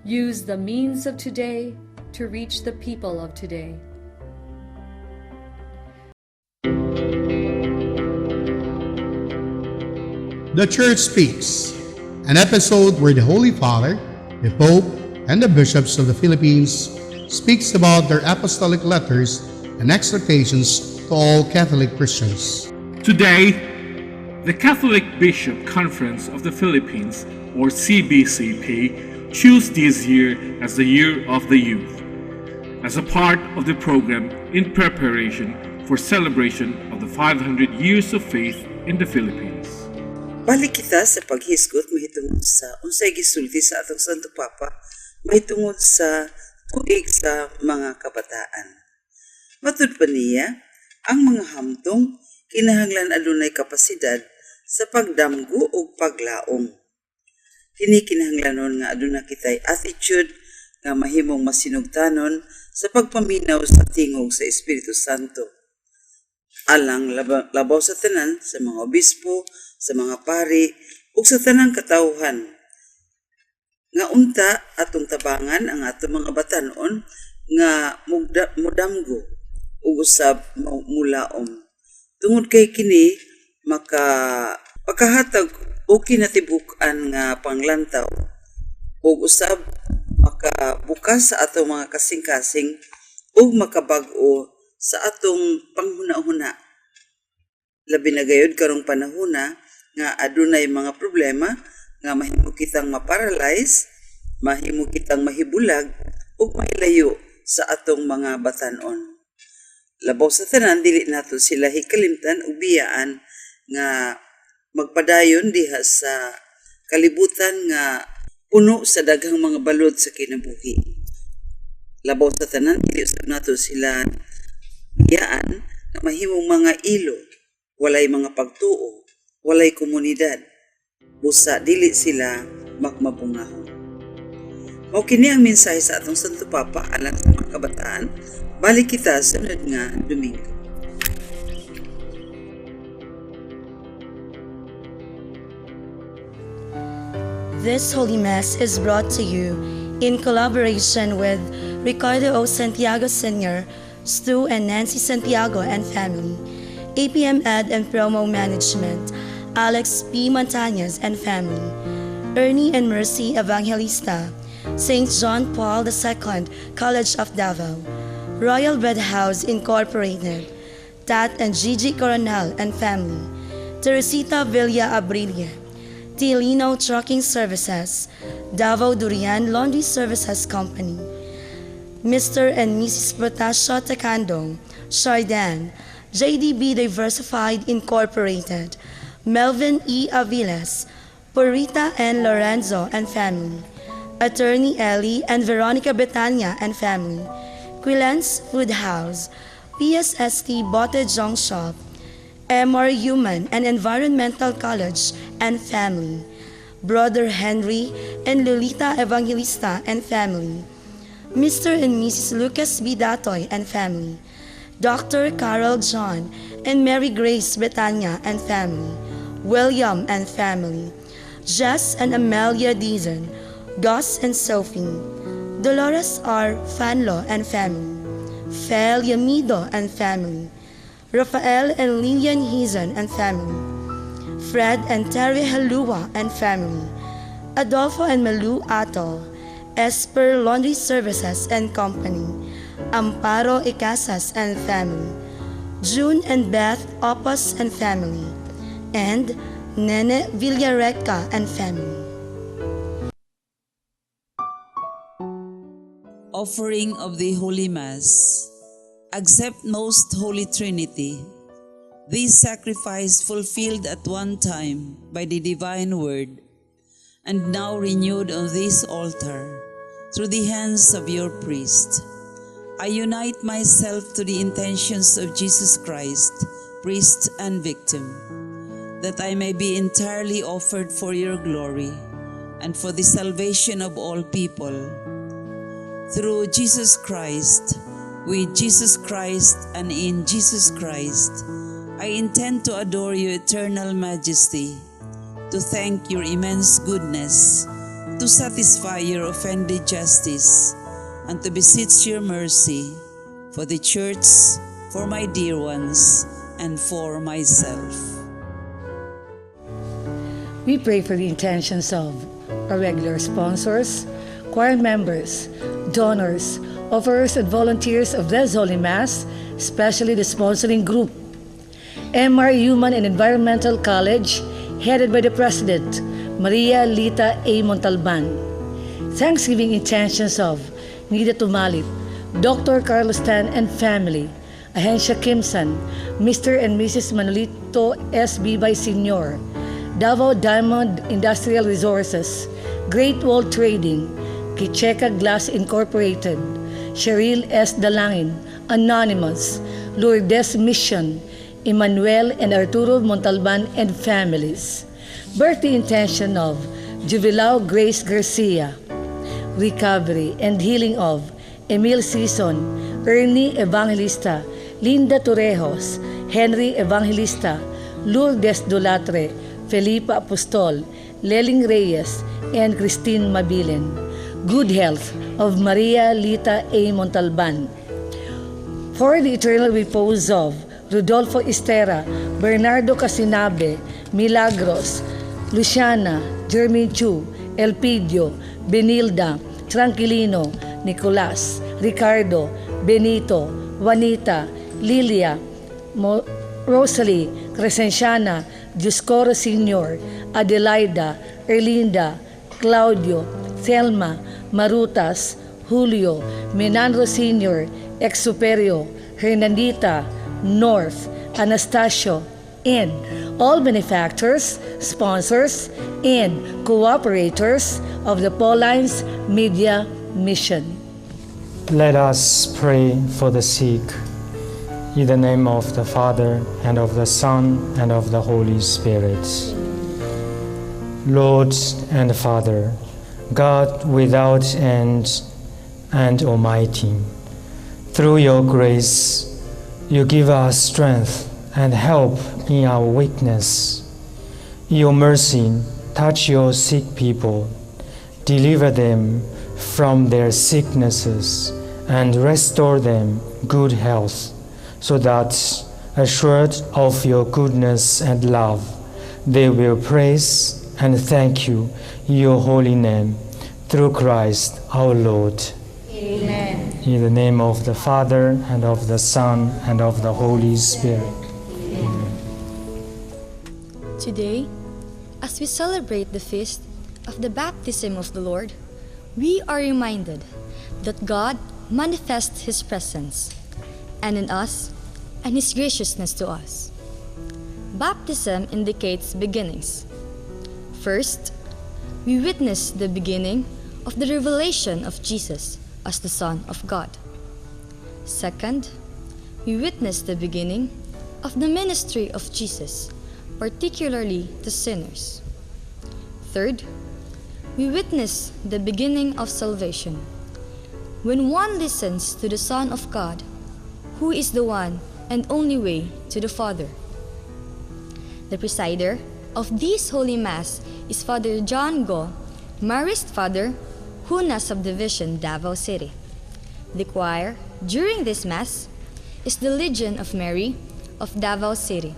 Use the means of today to reach the people of today. The Church Speaks, an episode where the Holy Father, the Pope, and the bishops of the Philippines speaks about their apostolic letters and exhortations to all Catholic Christians. Today, the Catholic Bishop Conference of the Philippines, or CBCP, chose this year as the Year of the Youth, as a part of the program in preparation for celebration of the 500 years of faith in the Philippines. Balik kita sa paghisgot mahitungod sa unsay gisulti sa atong Santo Papa mahitungod sa tuig sa mga kabataan. Matud pa niya, ang mga hamtong kinahanglan adunay kapasidad sa pagdamgo o paglaom. Kini kinahanglanon nga aduna kitay attitude nga mahimong masinugtanon sa pagpaminaw sa tingog sa Espiritu Santo. Alang labaw sa tanan, sa mga obispo, sa mga pari, ug sa tanang katawhan. Nga unta atong tabangan ang atong mga batanon nga mudamgo ug usab mulaom. Tungod kay kini makahatag o kinatibuk-an nga panglantaw ug usab makabukas sa atong mga kasing-kasing ug makabag-o sa atong panghuna-huna. Labi na gayud karong panahona nga adunay mga problema nga mahimo kitang maparalyze, mahimo kitang mahibulag ug mahilayo sa atong mga batanon. Labaw sa tanan dili nato sila hikalimtan ug biyaan nga magpadayon diha sa kalibutan nga puno sa daghang mga balod sa kinabuhi. Labaw sa tanan dili nato sila biyaan nga mahimong mga ilo, walay mga pagtuo, walay komunidad, busa dili sila makmabungahon. Mao kini ang mensahe sa atong Santo Papa alang sa mga kabataan. Balik kita sunod nga Domingo. This Holy Mass is brought to you in collaboration with Ricardo O. Santiago Sr., Stu and Nancy Santiago and family, APM Ed and Promo Management, Alex P. Montañez and family, Ernie and Mercy Evangelista, St. John Paul II College of Davao, Royal Bread House Incorporated, Tat and Gigi Coronel and family, Teresita Villa Abrilia, Tilino Trucking Services, Davao Durian Laundry Services Company, Mr. and Mrs. Protasio Tacando, Chardin, JDB Diversified Incorporated, Melvin E. Aviles, Purita and Lorenzo and family, Attorney Ellie and Veronica Betania and family, Quillen's Food House, PSST Bote Jong Shop, MR Human and Environmental College and family, Brother Henry and Lolita Evangelista and family, Mr. and Mrs. Lucas B. Datoy and family, Dr. Carol John and Mary Grace Betania and family, William and family, Jess and Amelia Deason, Gus and Sophie, Dolores R. Fanlo and family, Fel Yamido and family, Rafael and Lilian Hizon and family, Fred and Terry Halua and family, Adolfo and Malu Atol, Esper Laundry Services and Company, Amparo Icasas and family, June and Beth Opus and family, and Nene Villareca and family. Offering of the Holy Mass. Accept Most Holy Trinity. This sacrifice fulfilled at one time by the divine word, and now renewed on this altar through the hands of your priest. I unite myself to the intentions of Jesus Christ, priest and victim, that I may be entirely offered for your glory and for the salvation of all people. Through Jesus Christ, with Jesus Christ, and in Jesus Christ, I intend to adore your eternal majesty, to thank your immense goodness, to satisfy your offended justice, and to beseech your mercy for the Church, for my dear ones, and for myself. We pray for the intentions of our regular sponsors, choir members, donors, offerers, and volunteers of this Holy Mass, especially the sponsoring group, MR Human and Environmental College, headed by the President, Maria Lita A. Montalban. Thanksgiving intentions of Nida Tumalip, Dr. Carlos Tan and family, Ahencia Kimsan, Mr. and Mrs. Manolito S. Bibay Sr., Davao Diamond Industrial Resources, Great Wall Trading, Kicheka Glass Incorporated, Cheryl S. Dalangin, Anonymous, Lourdes Mission, Emmanuel and Arturo Montalban and families. Birthday intention of Jubilao Grace Garcia. Recovery and healing of Emil Sison, Ernie Evangelista, Linda Torrejos, Henry Evangelista, Lourdes Dolatre, Felipa Apostol, Leling Reyes, and Christine Mabilin. Good health of Maria Lita A. Montalban. For the eternal repose of Rodolfo Estera, Bernardo Casinabe, Milagros, Luciana, Jermaine Chu, Elpidio, Benilda, Tranquilino, Nicolas, Ricardo, Benito, Juanita, Lilia, Rosalie, Crescenciana, Dioscoro Sr., Adelaida, Erlinda, Claudio, Thelma, Marutas, Julio, Menandro Sr., Exuperio, Hernandita, North, Anastasio, and all benefactors, sponsors, and cooperators of the Paulines Media Mission. Let us pray for the sick. In the name of the Father, and of the Son, and of the Holy Spirit. Lord and Father, God without end and Almighty, through your grace, you give us strength and help in our weakness. In your mercy, touch your sick people, deliver them from their sicknesses, and restore them good health, so that, assured of your goodness and love, they will praise and thank you in your holy name, through Christ our Lord. Amen. In the name of the Father, and of the Son, and of the Holy Spirit. Today, as we celebrate the feast of the baptism of the Lord, we are reminded that God manifests His presence and in us and His graciousness to us. Baptism indicates beginnings. First, we witness the beginning of the revelation of Jesus as the Son of God. Second, we witness the beginning of the ministry of Jesus, particularly to sinners. Third, we witness the beginning of salvation, when one listens to the Son of God, who is the one and only way to the Father. The presider of this Holy Mass is Father John Go, Marist Father, Huna Subdivision, Davao City. The choir during this Mass is the Legion of Mary of Davao City.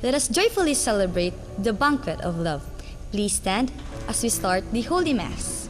Let us joyfully celebrate the banquet of love. Please stand as we start the Holy Mass.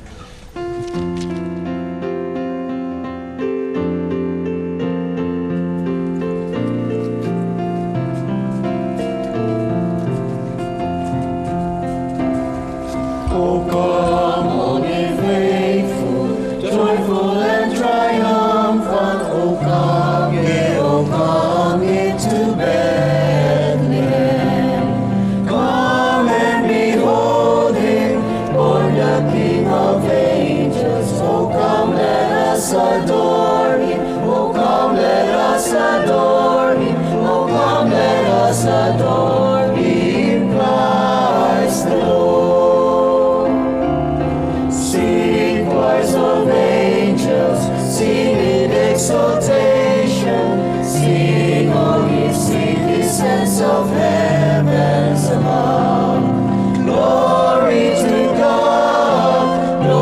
Glory to God.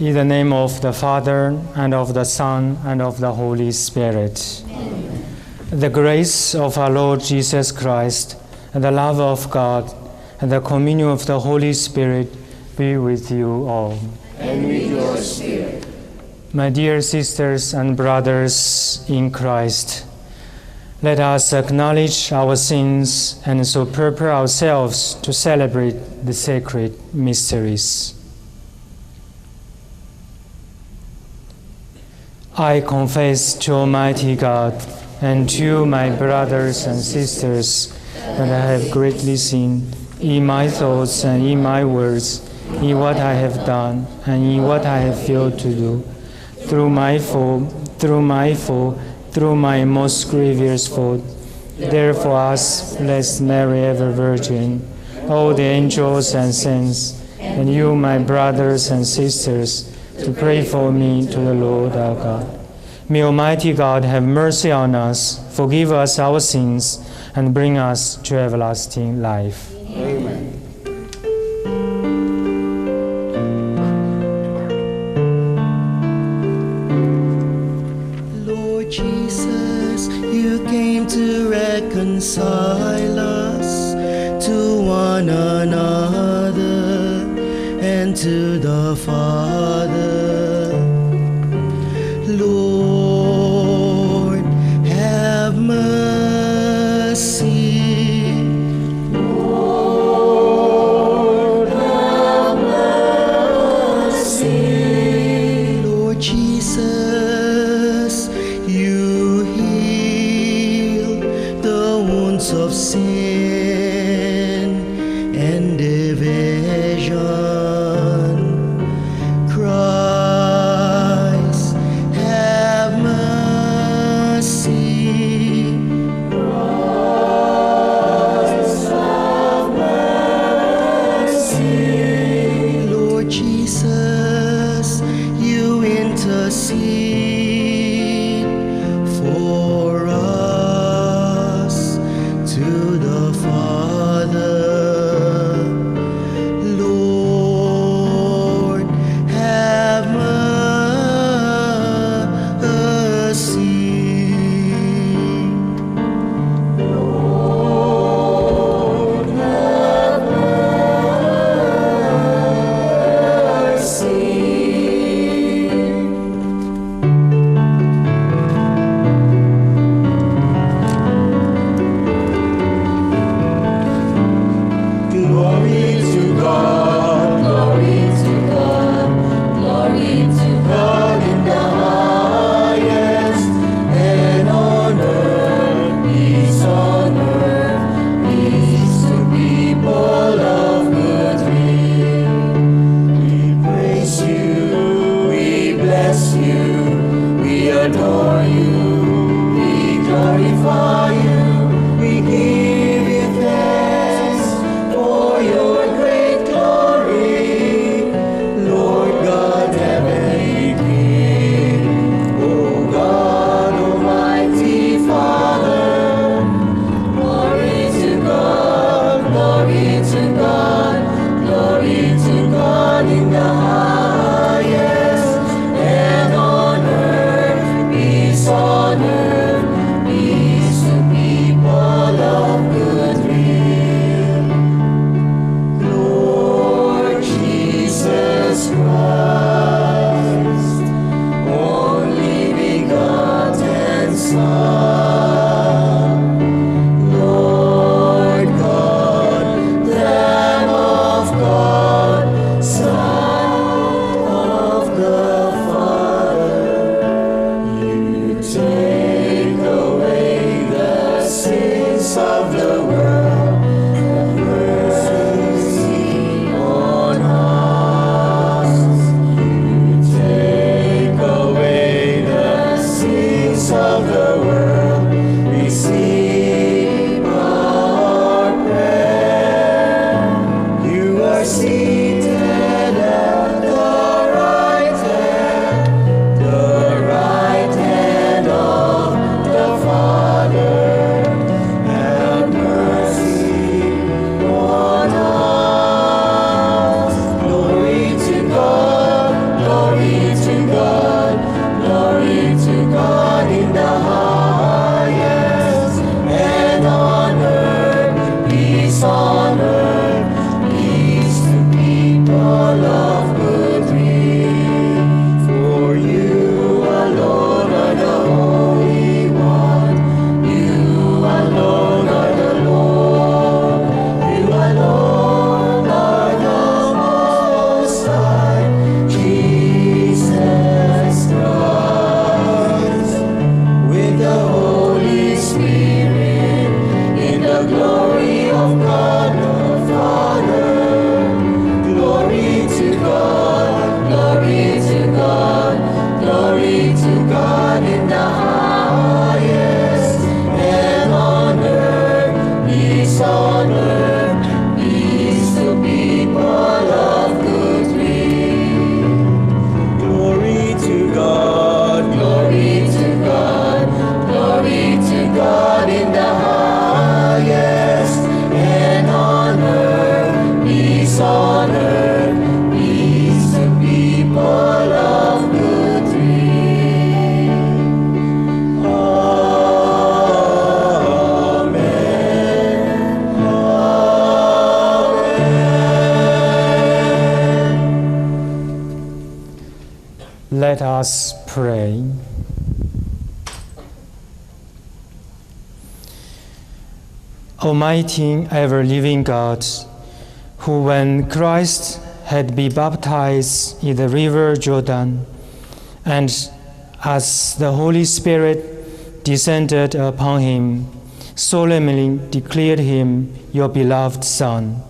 In the name of the Father, and of the Son, and of the Holy Spirit. Amen. The grace of our Lord Jesus Christ, and the love of God, and the communion of the Holy Spirit be with you all. And with your spirit. My dear sisters and brothers in Christ, let us acknowledge our sins and so prepare ourselves to celebrate the sacred mysteries. I confess to Almighty God and to my brothers and sisters that I have greatly sinned in my thoughts and in my words, in what I have done and in what I have failed to do, through my most grievous fault. Therefore, ask Blessed Mary, ever Virgin, all the angels and saints, and you, my brothers and sisters, to pray for me to the Lord our God. May Almighty God have mercy on us, forgive us our sins, and bring us to everlasting life. Amen. Lord Jesus, you came to reconcile us to one another and to the Father. Lord, have mercy. Lord, have mercy. Lord Jesus, you heal the wounds of sin and division. Christ, have mercy. Christ, have mercy. Lord Jesus, you intercede for us to the Father. Lord, have mercy. Lord, have mercy. Glory to God, glory to God, glory to God in the highest, and on earth, peace to people of good will. We praise you, we bless you, we adore you, we glorify you, we give you thanks for your great glory, Lord God, heavenly King, O God, Almighty Father. Glory to God, glory to God, glory to God in the highest, and on earth, peace to God, glory to God in the highest, and on earth, peace on earth, peace to people of good will. For you alone are the Holy One, you alone are the Lord, you alone are the Most High, Jesus Christ. With the Holy Spirit, in the glory of God the Father, glory to God, glory to God, glory to God in the highest, and on earth, peace to people of good will. Glory to God, glory to God, glory to God in the highest, and on earth, peace to people of good will. Amen. Let us pray. Almighty, ever-living God, who when Christ had been baptized in the river Jordan, and as the Holy Spirit descended upon him, solemnly declared him your beloved Son,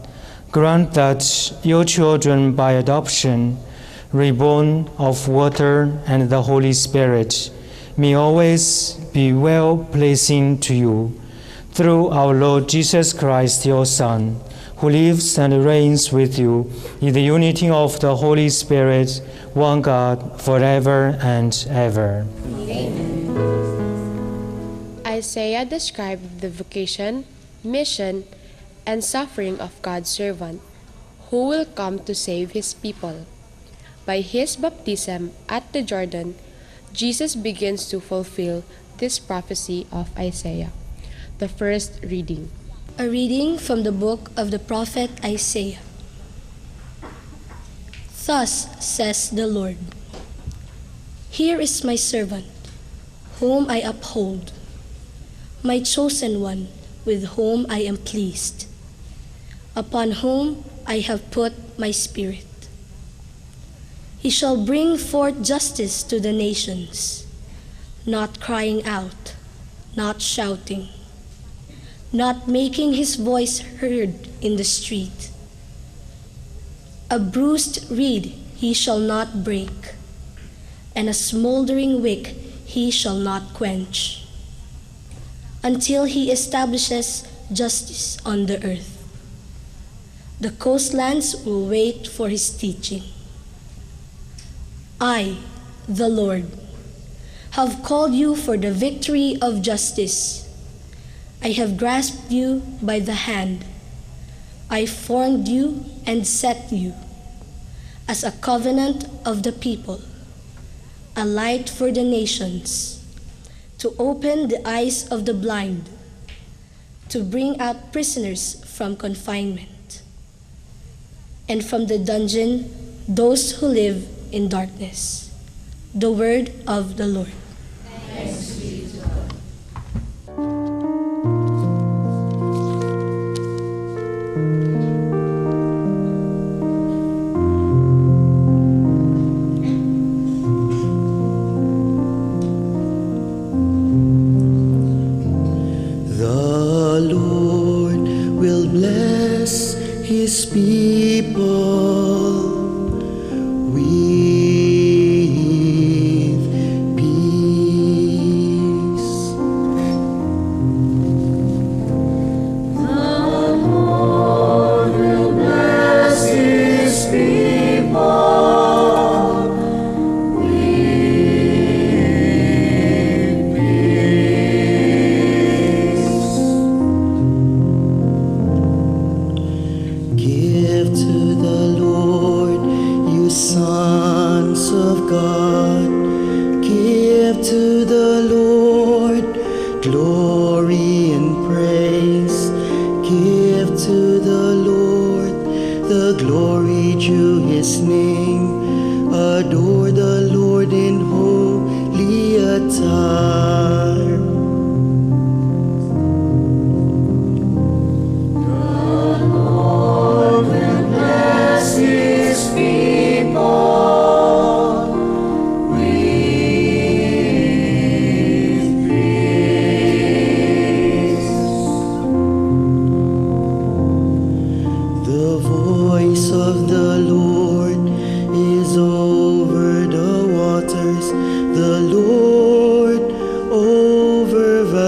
grant that your children by adoption, reborn of water and the Holy Spirit, may always be well-pleasing to you, through our Lord Jesus Christ, your Son, who lives and reigns with you in the unity of the Holy Spirit, one God, forever and ever. Isaiah described the vocation, mission, and suffering of God's servant, who will come to save his people. By his baptism at the Jordan, Jesus begins to fulfill this prophecy of Isaiah. The first reading. A reading from the book of the prophet Isaiah. Thus says the Lord, here is my servant, whom I uphold, my chosen one, with whom I am pleased, upon whom I have put my spirit. He shall bring forth justice to the nations, not crying out, not shouting, not making his voice heard in the street. A bruised reed he shall not break, and a smoldering wick he shall not quench, until he establishes justice on the earth. The coastlands will wait for his teaching. I, the Lord, have called you for the victory of justice. I have grasped you by the hand. I formed you and set you as a covenant of the people, a light for the nations, to open the eyes of the blind, to bring out prisoners from confinement, and from the dungeon those who live in darkness. The word of the Lord. Thanks be to God. The Lord will bless his people with peace. The Lord will bless his people with peace. Give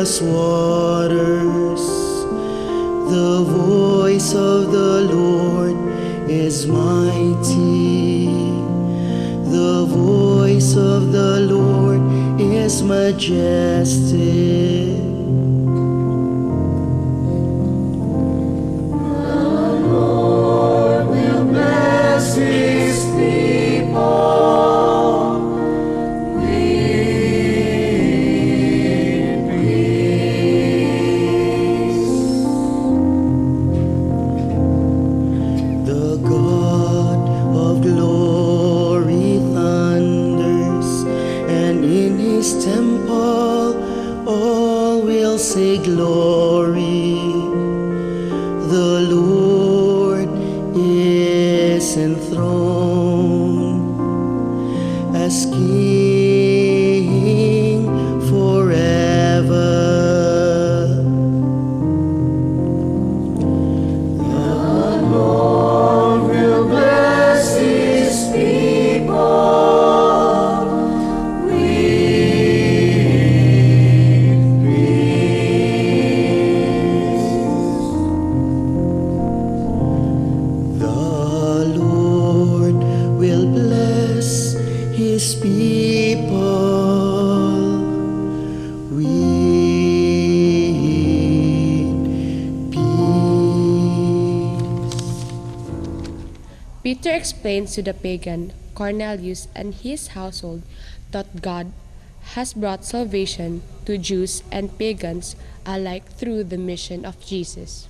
tumultuous waters. The voice of the Lord is mighty. The voice of the Lord is majestic. The Lord will bless His people with peace. The God of glory thunders, and in His temple all will say glory. The Lord is enthroned as King forever. The Lord will bless His people with peace. The Lord will bless His people with peace. Peter explains to the pagan Cornelius and his household that God has brought salvation to Jews and pagans alike through the mission of Jesus.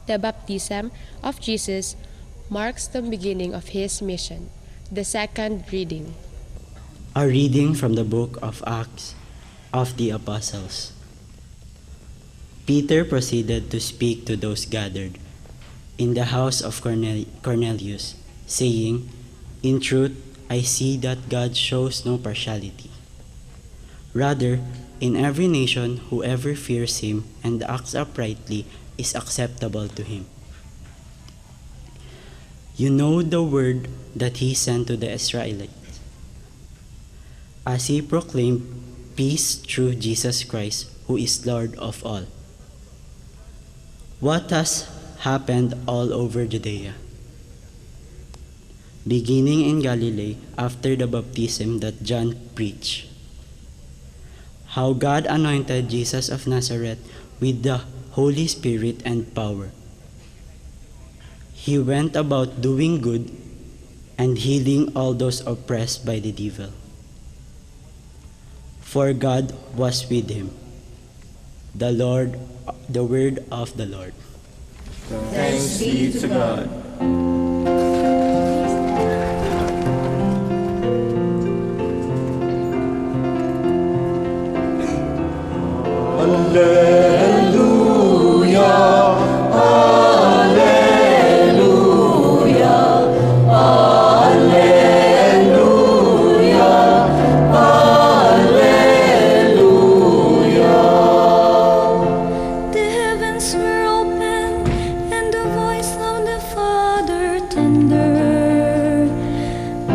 The baptism of Jesus marks the beginning of His mission. The second reading. A reading from the book of Acts of the Apostles. Peter proceeded to speak to those gathered in the house of Cornelius, saying, "In truth, I see that God shows no partiality. Rather, in every nation, whoever fears Him and acts uprightly is acceptable to Him. You know the word that He sent to the Israelites, as He proclaimed peace through Jesus Christ, who is Lord of all. What has happened all over Judea, beginning in Galilee after the baptism that John preached, how God anointed Jesus of Nazareth with the Holy Spirit and power. He went about doing good and healing all those oppressed by the devil, for God was with him." The word of the Lord. Thanks be to God. The heavens were open, and the voice of the Father thundered.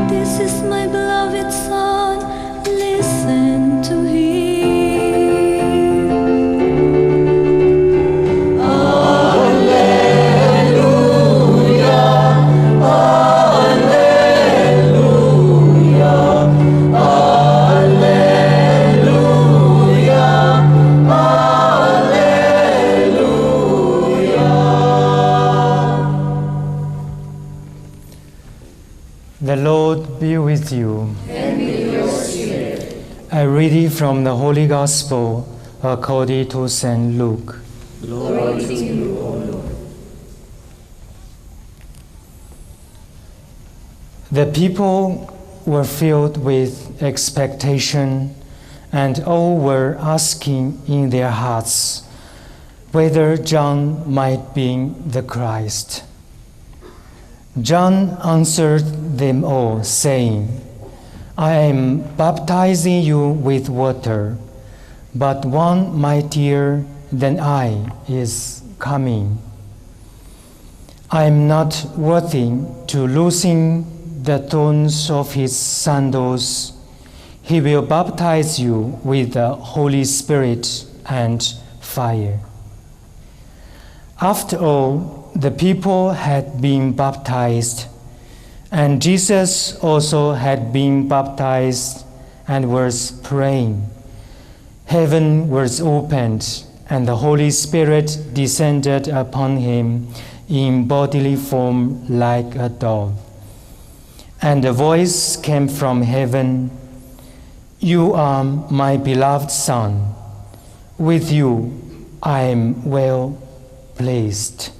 This is my beloved Son, listen to Him. The Lord be with you. And with your spirit. A reading from the Holy Gospel according to St. Luke. Glory to you, O Lord. The people were filled with expectation, and all were asking in their hearts whether John might be the Christ. John answered them all, saying, "I am baptizing you with water, but one mightier than I is coming. I am not worthy to loosen the thongs of his sandals. He will baptize you with the Holy Spirit and fire. After all, the people had been baptized, and Jesus also had been baptized and was praying. Heaven was opened, and the Holy Spirit descended upon him in bodily form like a dove. And a voice came from heaven, "You are my beloved Son. With you I am well pleased."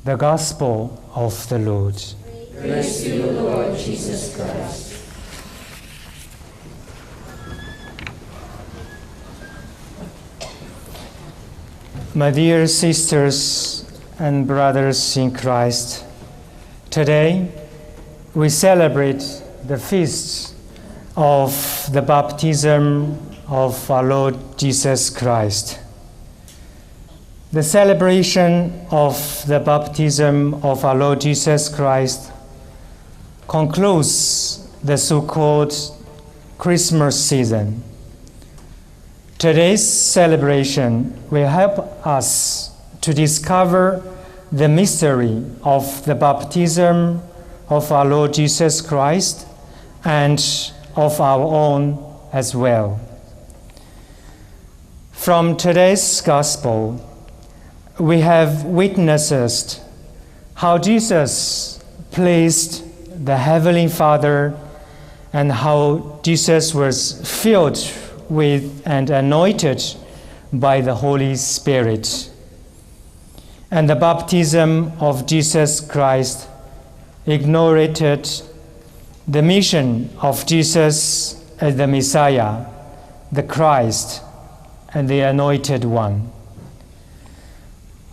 The Gospel of the Lord. Praise to you, Lord Jesus Christ. My dear sisters and brothers in Christ, today we celebrate the feast of the baptism of our Lord Jesus Christ. The celebration of the baptism of our Lord Jesus Christ concludes the so-called Christmas season. Today's celebration will help us to discover the mystery of the baptism of our Lord Jesus Christ and of our own as well. From today's Gospel, we have witnessed how Jesus pleased the Heavenly Father and how Jesus was filled with and anointed by the Holy Spirit. And the baptism of Jesus Christ inaugurated the mission of Jesus as the Messiah, the Christ, and the Anointed One.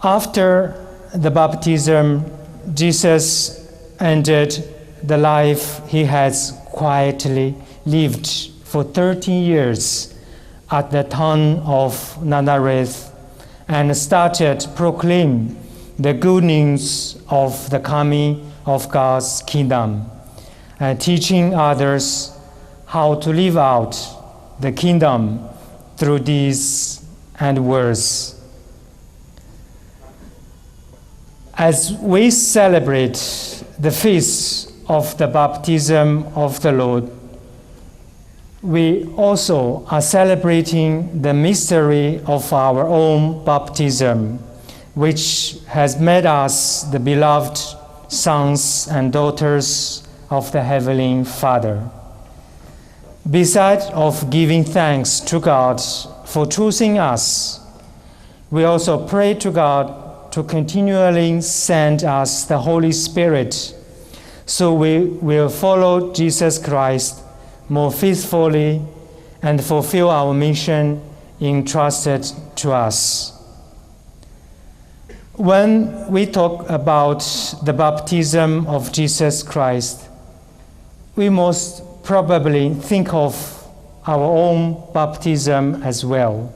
After the baptism, Jesus ended the life he has quietly lived for 13 years at the town of Nazareth and started proclaiming the good news of the coming of God's kingdom and teaching others how to live out the kingdom through deeds and words. As we celebrate the feast of the baptism of the Lord, we also are celebrating the mystery of our own baptism, which has made us the beloved sons and daughters of the Heavenly Father. Besides of giving thanks to God for choosing us, we also pray to God to continually send us the Holy Spirit, so we will follow Jesus Christ more faithfully and fulfill our mission entrusted to us. When we talk about the baptism of Jesus Christ, we most probably think of our own baptism as well.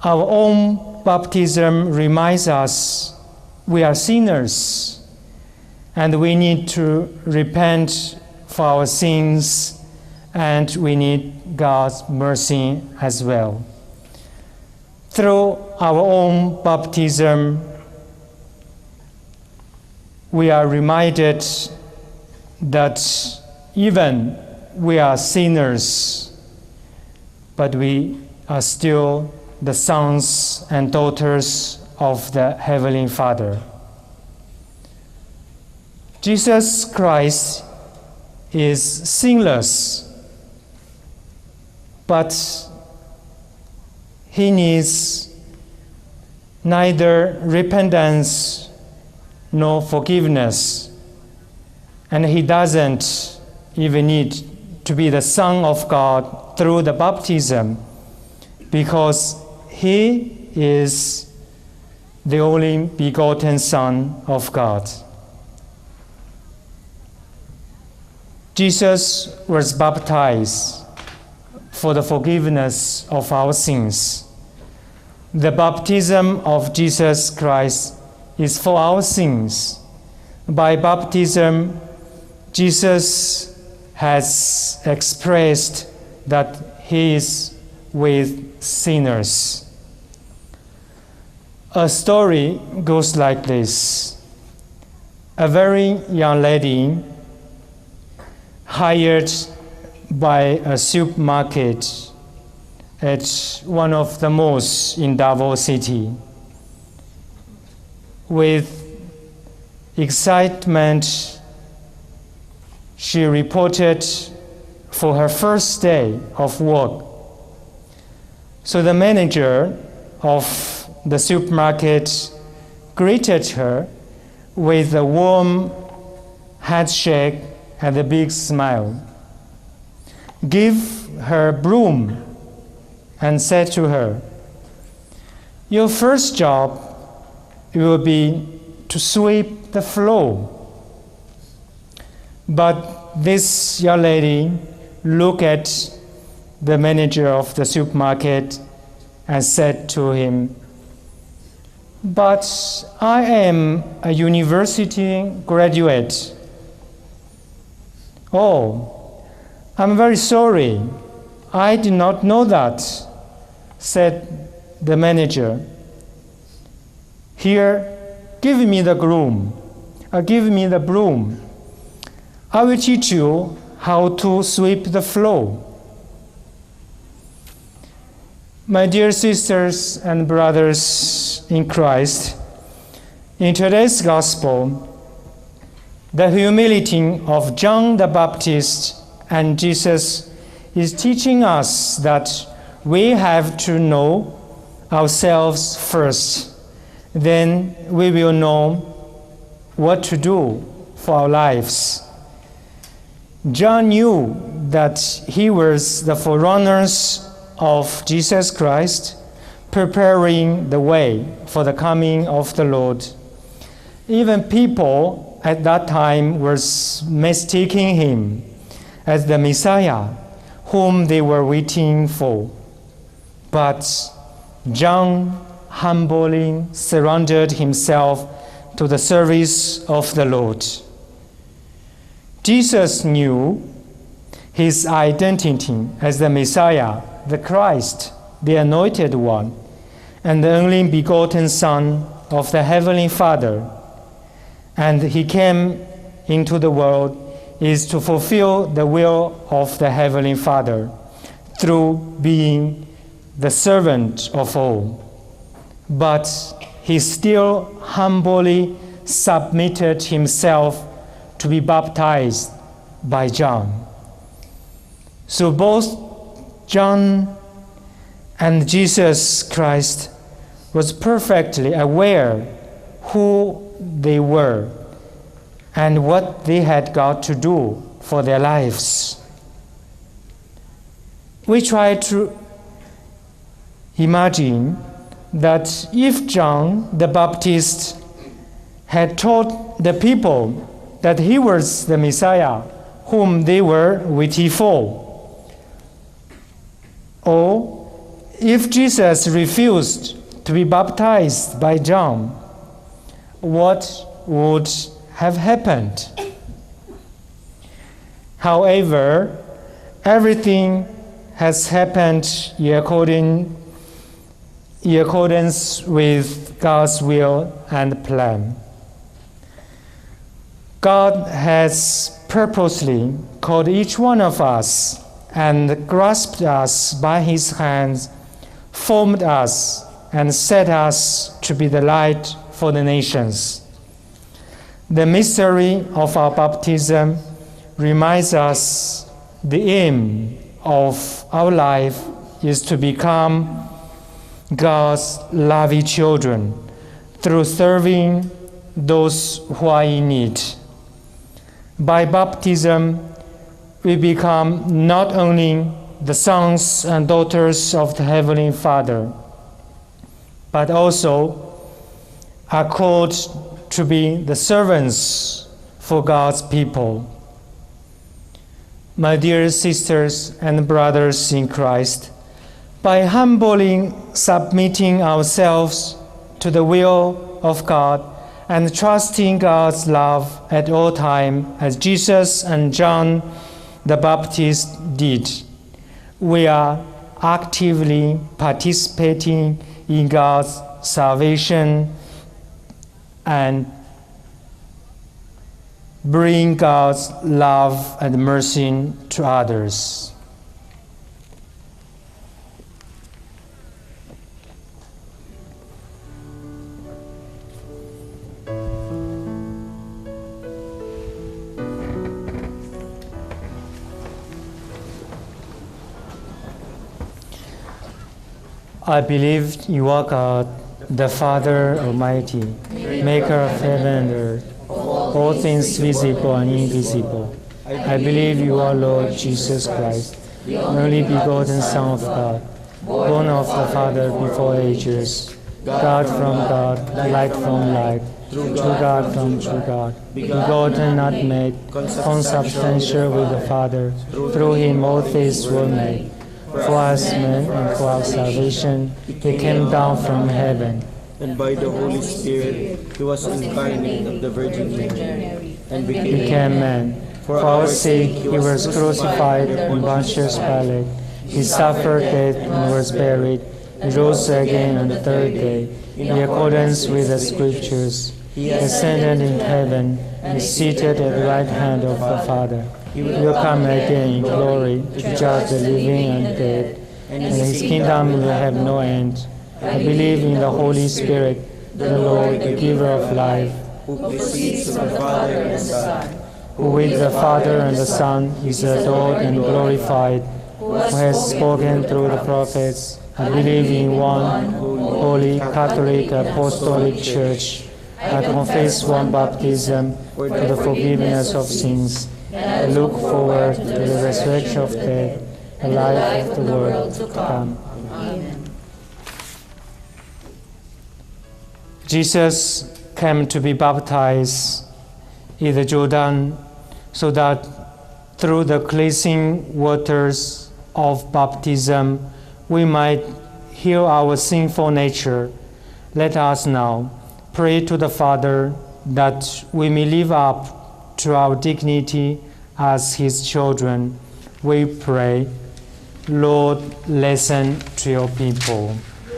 Our own baptism reminds us we are sinners and we need to repent for our sins, and we need God's mercy as well. Through our own baptism, we are reminded that even we are sinners, but we are still the sons and daughters of the Heavenly Father. Jesus Christ is sinless, but he needs neither repentance nor forgiveness, and he doesn't even need to be the Son of God through the baptism, because he is the only begotten Son of God. Jesus was baptized for the forgiveness of our sins. The baptism of Jesus Christ is for our sins. By baptism, Jesus has expressed that he is with sinners. A story goes like this. A very young lady hired by a supermarket at one of the malls in Davao City. With excitement, she reported for her first day of work. So the manager of the supermarket greeted her with a warm handshake and a big smile. Give her broom and said to her, "Your first job will be to sweep the floor." But this young lady looked at the manager of the supermarket and said to him, "But I am a university graduate." "Oh, I'm very sorry. I did not know that," said the manager. "Here, give me the broom. Give me the broom. I will teach you how to sweep the floor." My dear sisters and brothers in Christ, in today's gospel, the humility of John the Baptist and Jesus is teaching us that we have to know ourselves first. Then we will know what to do for our lives. John knew that he was the forerunners of Jesus Christ, preparing the way for the coming of the Lord. Even people at that time were mistaking him as the Messiah, whom they were waiting for. But John humbly surrendered himself to the service of the Lord. Jesus knew his identity as the Messiah, the Christ, the Anointed One, and the only begotten Son of the Heavenly Father. And he came into the world is to fulfill the will of the Heavenly Father through being the servant of all. But he still humbly submitted himself to be baptized by John. So both John and Jesus Christ was perfectly aware who they were and what they had got to do for their lives. We try to imagine that if John the Baptist had taught the people that he was the Messiah whom they were waiting for, or if Jesus refused to be baptized by John, what would have happened? However, everything has happened in accordance with God's will and plan. God has purposely called each one of us and grasped us by his hands, formed us, and set us to be the light for the nations. The mystery of our baptism reminds us the aim of our life is to become God's loving children through serving those who are in need. By baptism, we become not only the sons and daughters of the Heavenly Father, but also are called to be the servants for God's people. My dear sisters and brothers in Christ, by humbly submitting ourselves to the will of God and trusting God's love at all times, as Jesus and John the Baptist did, we are actively participating in God's salvation and bring God's love and mercy to others. I believe you are God, the Father Almighty, maker of heaven and earth, all things visible and invisible. I believe you are Lord Jesus Christ, the only begotten Son of God, born of the Father before ages, God from God, light from light, true God from true God, begotten, not made, consubstantial with the Father. Through him all things were made. For us men and for our salvation, he came down from heaven. And by the Holy Spirit, he was incarnate of the Virgin Mary, and became man. For our sake, he was crucified in Pontius Pilate. He suffered death and was buried. He rose again on the third day, in accordance with the Scriptures. He ascended in heaven and is seated at the right hand of the Father. He will come again in glory to judge the living and dead, and his kingdom will have no end. I believe in the Holy Spirit, the Lord, the giver of life, who proceeds from the Father and the Son, who with the Father and the Son is adored and glorified, who has spoken through the prophets. I believe in one holy, Catholic, Apostolic Church. I confess one baptism for the forgiveness of sins. I look forward to the resurrection of dead, the life of the world to come. Amen. Jesus came to be baptized in the Jordan so that through the cleansing waters of baptism we might heal our sinful nature. Let us now pray to the Father that we may live up to our dignity as his children. We pray, Lord, listen to your people.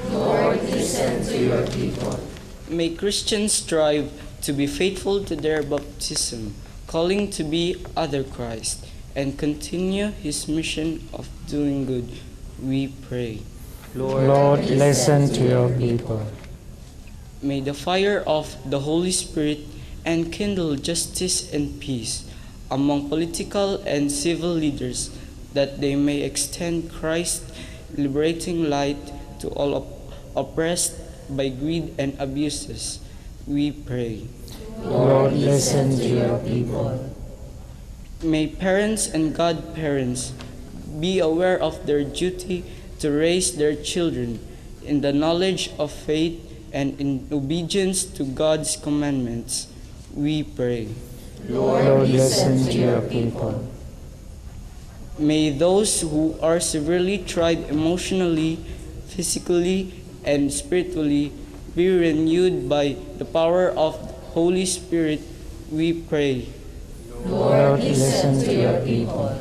Lord, listen to your people. May Christians strive to be faithful to their baptism, calling to be other Christ, and continue his mission of doing good. We pray. Lord, listen to your people. May the fire of the Holy Spirit enkindle justice and peace among political and civil leaders, that they may extend Christ's liberating light to all oppressed by greed and abuses. We pray. Lord, listen to your people. May parents and godparents be aware of their duty to raise their children in the knowledge of faith and in obedience to God's commandments. We pray. Lord, listen to your people. May those who are severely tried emotionally, physically, and spiritually be renewed by the power of the Holy Spirit. We pray. Lord, listen to your people.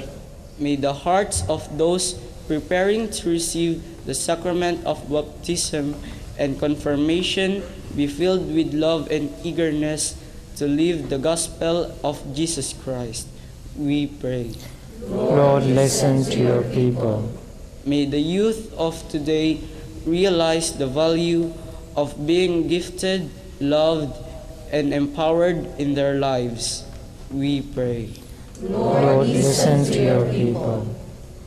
May the hearts of those preparing to receive the sacrament of baptism and confirmation be filled with love and eagerness to live the gospel of Jesus Christ. We pray. Lord, listen to your people. May the youth of today realize the value of being gifted, loved, and empowered in their lives. We pray. Lord, listen to your people.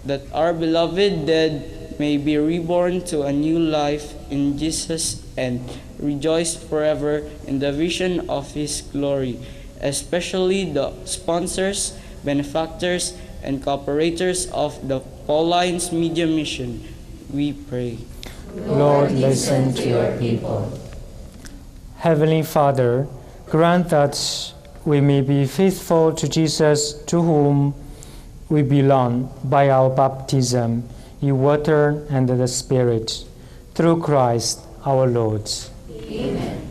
That our beloved dead may be reborn to a new life in Jesus and rejoice forever in the vision of his glory, especially the sponsors, benefactors, and cooperators of the Pauline's Media Mission. We pray. Lord, listen to your people. Heavenly Father, grant that we may be faithful to Jesus, to whom we belong by our baptism in water and the Spirit, through Christ our Lord. Amen.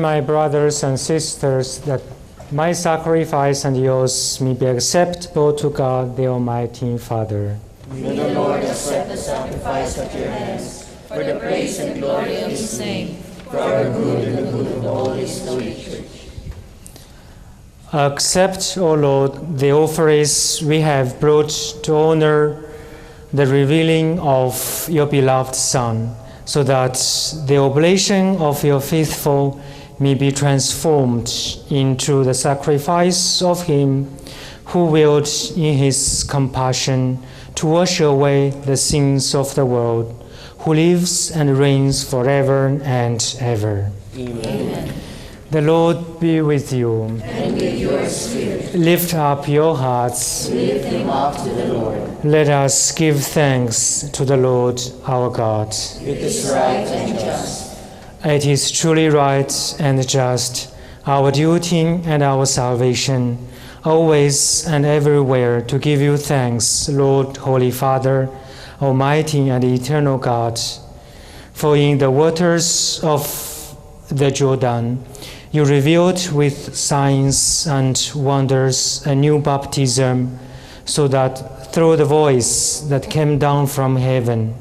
my brothers and sisters, that my sacrifice and yours may be acceptable to God, the Almighty Father. May the Lord accept the sacrifice at your hands, for the praise and glory of his name, for our good and the good of all his holy church. Accept, O Lord, the offerings we have brought to honor the revealing of your beloved Son, so that the oblation of your faithful may be transformed into the sacrifice of him who willed in his compassion to wash away the sins of the world, who lives and reigns forever and ever. Amen. The Lord be with you. And with your spirit. Lift up your hearts. Lift them up to the Lord. Let us give thanks to the Lord our God. It is right and just. It is truly right and just, our duty and our salvation, always and everywhere to give you thanks, Lord, Holy Father, Almighty and eternal God. For in the waters of the Jordan, you revealed with signs and wonders a new baptism, so that through the voice that came down from heaven,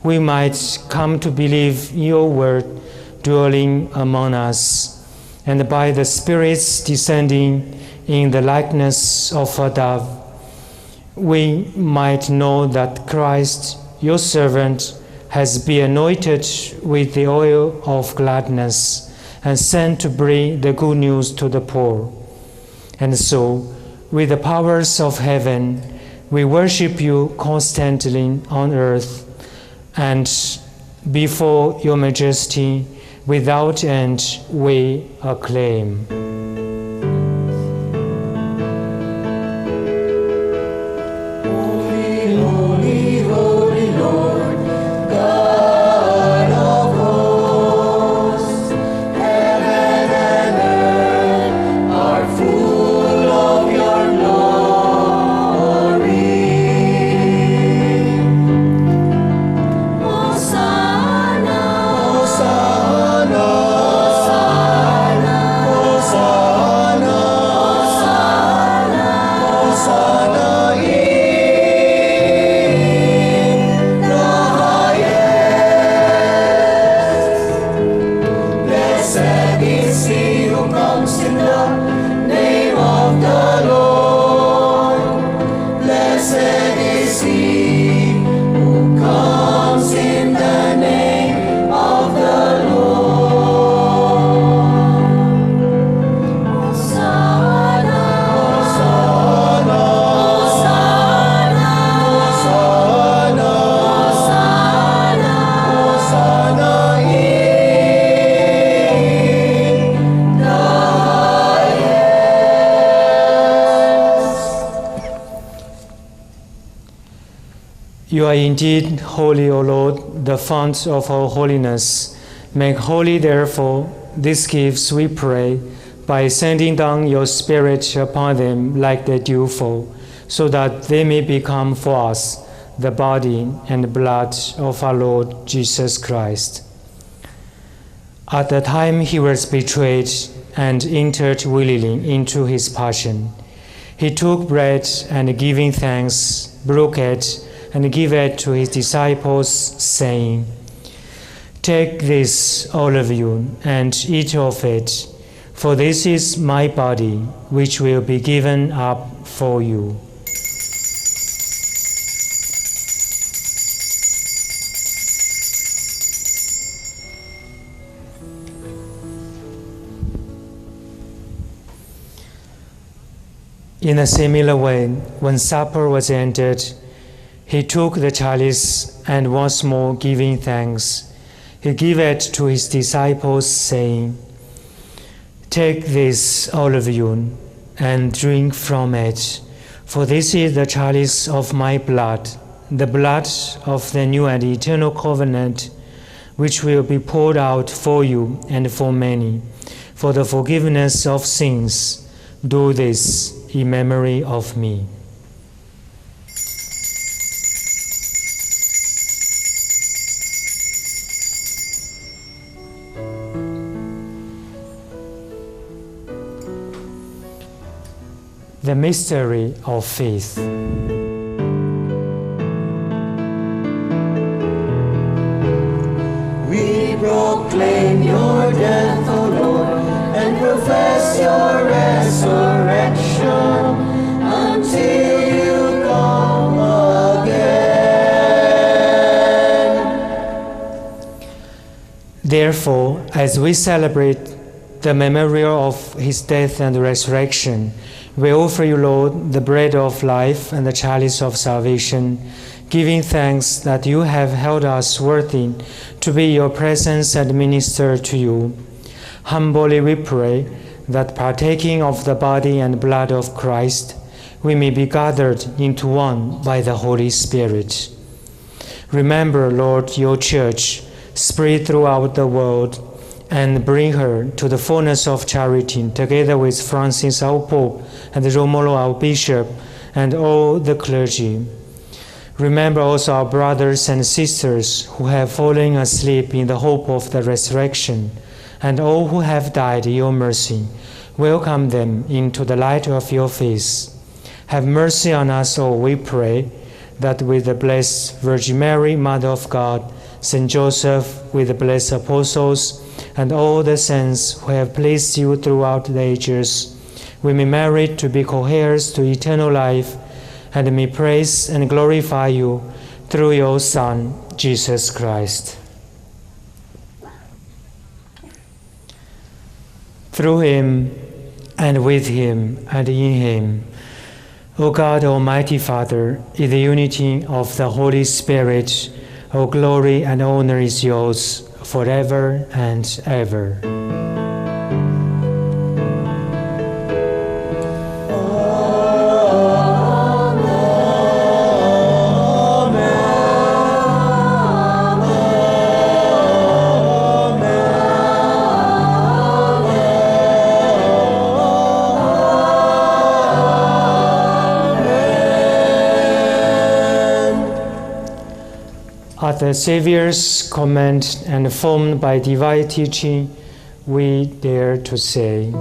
we might come to believe your word dwelling among us, and by the Spirit's descending in the likeness of a dove, we might know that Christ, your servant, has been anointed with the oil of gladness and sent to bring the good news to the poor. And so, with the powers of heaven, we worship you constantly on earth, and before your majesty, without end, we acclaim. You are indeed holy, O Lord, the fount of all holiness. Make holy, therefore, these gifts, we pray, by sending down your Spirit upon them like the dewfall, so that they may become for us the body and blood of our Lord Jesus Christ. At the time he was betrayed and entered willingly into his passion, he took bread and, giving thanks, broke it and gave it to his disciples, saying, "Take this, all of you, and eat of it, for this is my body, which will be given up for you." In a similar way, when supper was ended, he took the chalice, and once more giving thanks, he gave it to his disciples, saying, "Take this, all of you, and drink from it, for this is the chalice of my blood, the blood of the new and eternal covenant, which will be poured out for you and for many, for the forgiveness of sins. Do this in memory of me." The mystery of faith. We proclaim your death, O Lord, and profess your resurrection until you come again. Therefore, as we celebrate the memorial of his death and resurrection, we offer you, Lord, the bread of life and the chalice of salvation, giving thanks that you have held us worthy to be your presence and minister to you. Humbly we pray that partaking of the body and blood of Christ, we may be gathered into one by the Holy Spirit. Remember, Lord, your church spread throughout the world, and bring her to the fullness of charity, together with Francis our Pope and Romulo our Bishop and all the clergy. Remember also our brothers and sisters who have fallen asleep in the hope of the resurrection, and all who have died in your mercy. Welcome them into the light of your face. Have mercy on us all, we pray, that with the blessed Virgin Mary, Mother of God, Saint Joseph, with the blessed apostles, and all the saints who have pleased you throughout the ages, we may merit to be co-heirs to eternal life, and may praise and glorify you through your Son, Jesus Christ. Through him, and with him, and in him, O God, Almighty Father, in the unity of the Holy Spirit, all glory and honor is yours forever and ever. At the Savior's command and formed by divine teaching, we dare to say,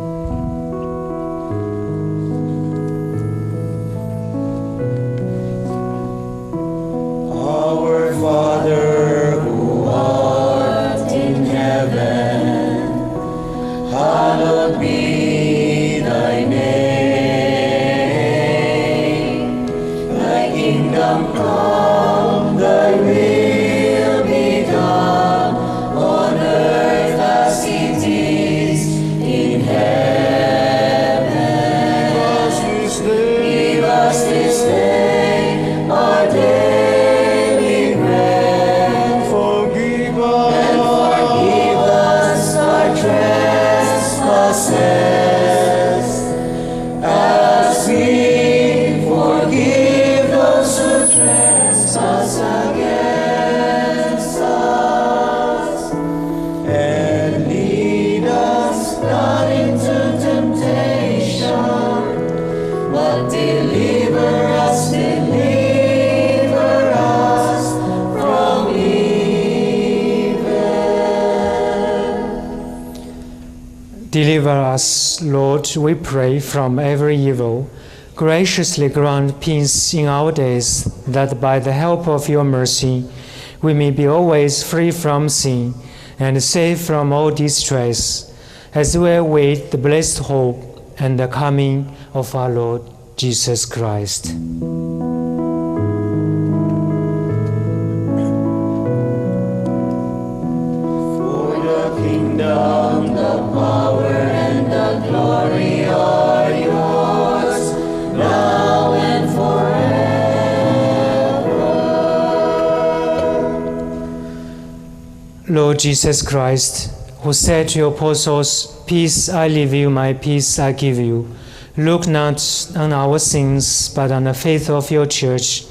Our Father, who art in heaven, hallowed be thy name. Thy kingdom come, thy will be done on earth as it is in heaven. Give us this day our daily bread. Forgive us our trespasses, as we forgive those who trespass against us. And lead us not into temptation, but deliver us from evil. Deliver us, Lord, we pray, from every evil. Graciously grant peace in our days, that by the help of your mercy we may be always free from sin and safe from all distress, as we await the blessed hope and the coming of our Lord Jesus Christ. For the kingdom, the power, and the glory are yours, now and forever. Lord Jesus Christ, who said to your apostles, "Peace I leave you, my peace I give you," look not on our sins, but on the faith of your church,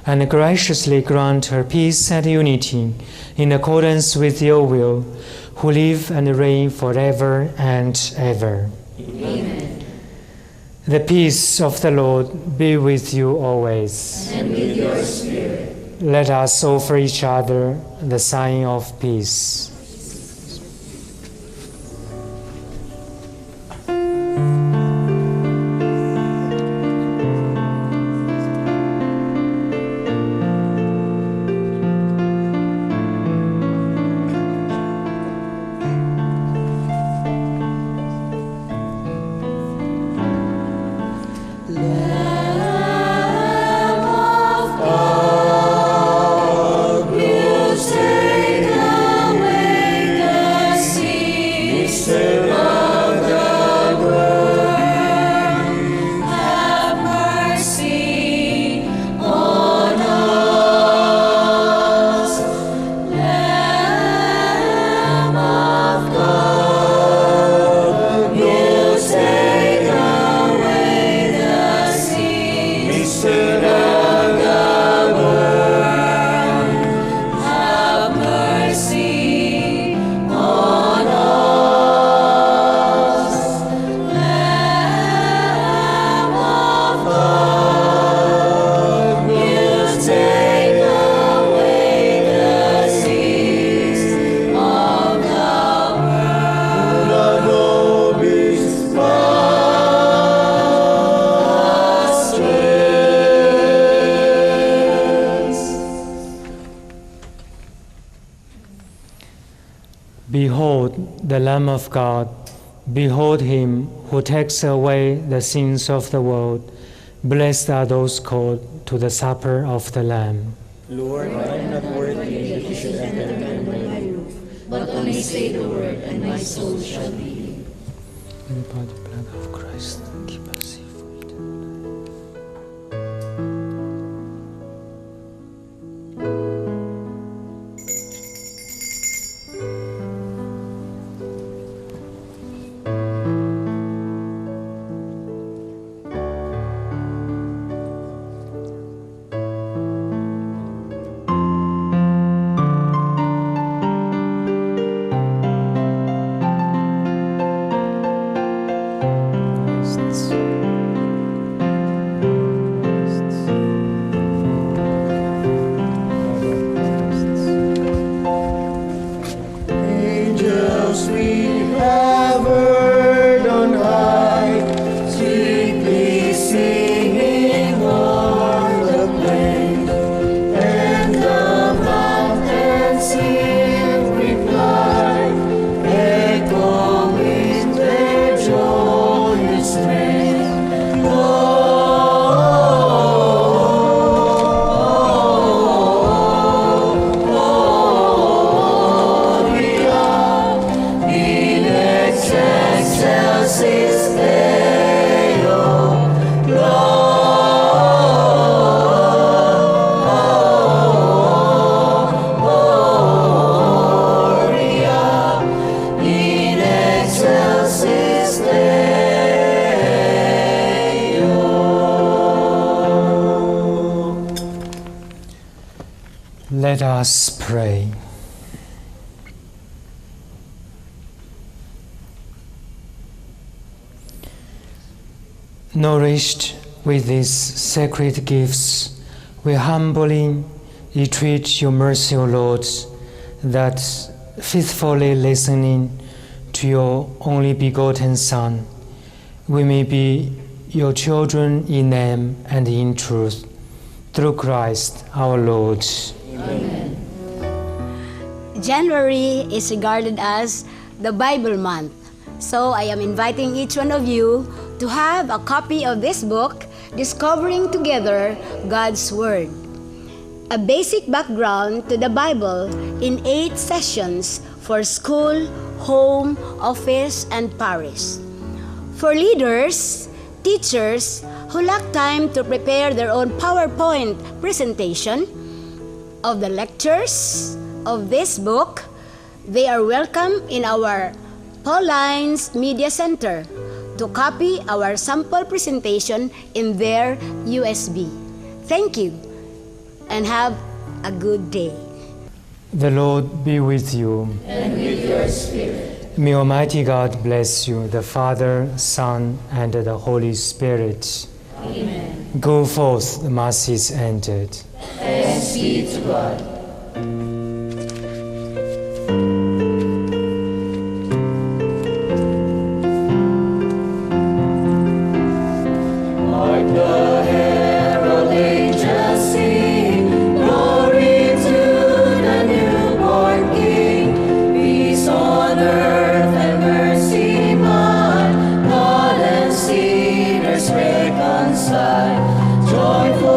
and graciously grant her peace and unity in accordance with your will, who live and reign forever and ever. Amen. The peace of the Lord be with you always. And with your spirit. Let us offer each other the sign of peace. the Lamb of God. Behold him who takes away the sins of the world. Blessed are those called to the supper of the Lamb. Lord, I am not worthy that you should enter under my roof, but only say the word, and my soul shall be healed. And by the blood of Christ, keep us safe. Angels we have heard on high, sweetly singing o'er the plain, and the mountains in reply, echoing their joyous strain. Let us pray. Nourished with these sacred gifts, we humbly entreat your mercy, O Lord, that faithfully listening to your only begotten Son, we may be your children in name and in truth, through Christ our Lord. Amen. January is regarded as the Bible month. So I am inviting each one of you to have a copy of this book, Discovering Together God's Word. A basic background to the Bible in 8 sessions for school, home, office, and parish. For leaders, teachers who lack time to prepare their own PowerPoint presentation of the lectures of this book, they are welcome in our Paulines Media Center to copy our sample presentation in their USB. Thank you and have a good day. The Lord be with you. And with your spirit. May Almighty God bless you, the Father, Son, and the Holy Spirit. Amen. Go forth, the Mass is ended. Thanks be to God. Joyful